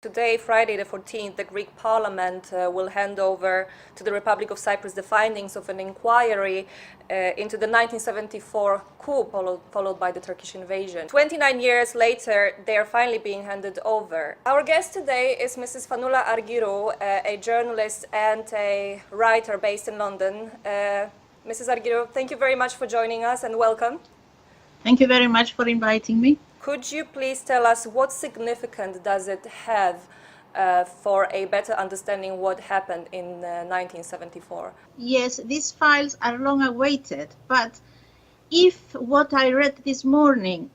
Today, Friday the 14th, the Greek Parliament will hand over to the Republic of Cyprus the findings of an inquiry into the 1974 coup followed by the Turkish invasion. 29 years later, they are finally being handed over. Our guest today is Mrs. Fanoulla Argyrou, a journalist and a writer based in London. Mrs. Argyrou, thank you very much for joining us and welcome. Thank you very much for inviting me. Could you please tell us what significance does it have for a better understanding what happened in 1974? Yes, these files are long awaited, but if what I read this morning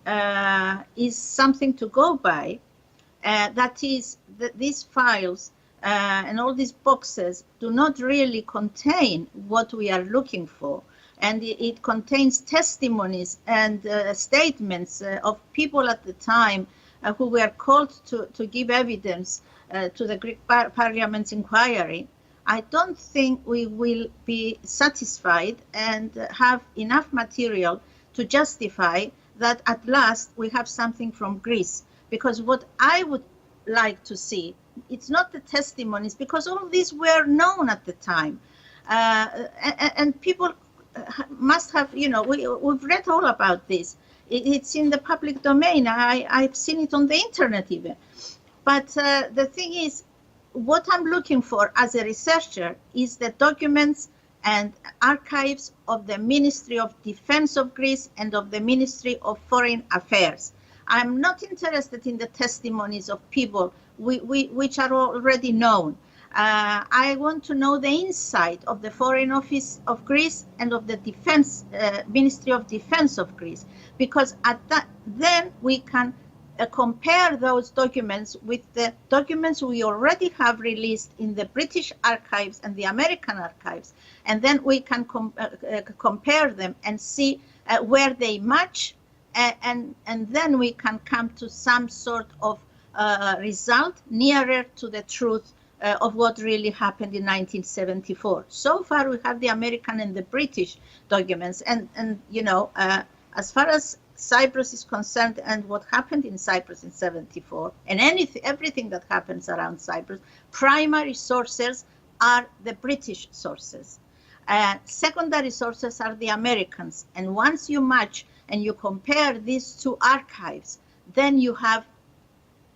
is something to go by, that is that these files and all these boxes do not really contain what we are looking for. And it contains testimonies and statements of people at the time who were called to give evidence to the Greek Parliament's inquiry. I don't think we will be satisfied and have enough material to justify that at last we have something from Greece. Because what I would like to see, it's not the testimonies, because all of these were known at the time. And people must have, we've read all about this. It's in the public domain. I've seen it on the internet even. But the thing is, what I'm looking for as a researcher is the documents and archives of the Ministry of Defense of Greece and of the Ministry of Foreign Affairs. I'm not interested in the testimonies of people which are already known. I want to know the inside of the Foreign Office of Greece and of the Defense Ministry of Defense of Greece, because then we can compare those documents with the documents we already have released in the British archives and the American archives, and then we can compare them and see where they match, and then we can come to some sort of result nearer to the truth of what really happened in 1974. So far, we have the American and the British documents, and as far as Cyprus is concerned and what happened in Cyprus in 74, and everything that happens around Cyprus, primary sources are the British sources. Secondary sources are the Americans. And once you match and you compare these two archives, then you have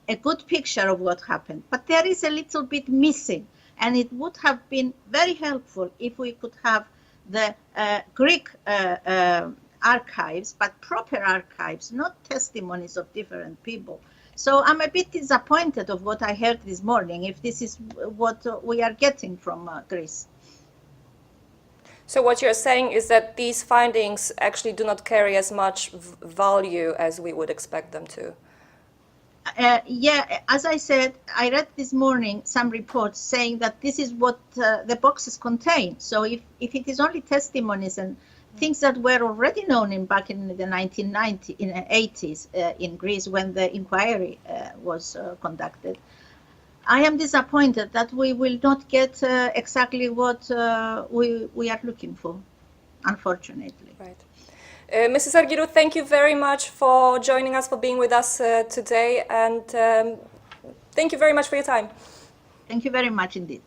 a good picture of what happened. But there is a little bit missing, and it would have been very helpful if we could have the Greek archives, but proper archives, not testimonies of different people. So I'm a bit disappointed of what I heard this morning, if this is what we are getting from Greece. So what you're saying is that these findings actually do not carry as much value as we would expect them to. Yeah, as I said, I read this morning some reports saying that this is what the boxes contain. So if it is only testimonies and things that were already known back in the 80s in Greece when the inquiry was conducted, I am disappointed that we will not get exactly what we are looking for, unfortunately. Right. Mrs. Argyrou, thank you very much for joining us, for being with us today, and thank you very much for your time. Thank you very much indeed.